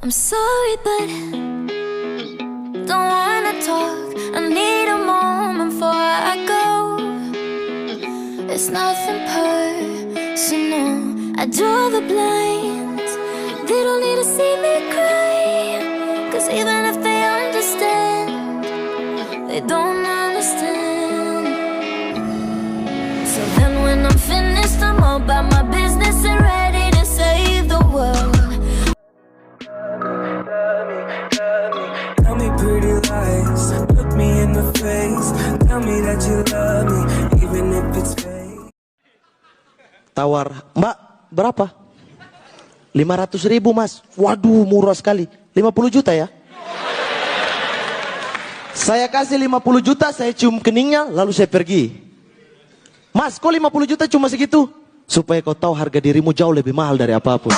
I'm sorry, but don't wanna talk. I need a moment before I go. It's nothing personal. I draw the blinds. They don't need to see me cry. 'Cause even if they understand, they don't understand. So then when I'm finished, I'm all about my business and ready to save the world. Tell me pretty lies, look me in the face. Tell me that you love me, even if it's fake. Tawar, Mbak, berapa? 500.000 mas. Waduh, murah sekali. 50 juta ya? Saya kasih 50 juta, saya cium keningnya, lalu saya pergi. Mas, kok 50 juta cuma segitu? Supaya kau tahu harga dirimu jauh lebih mahal dari apapun.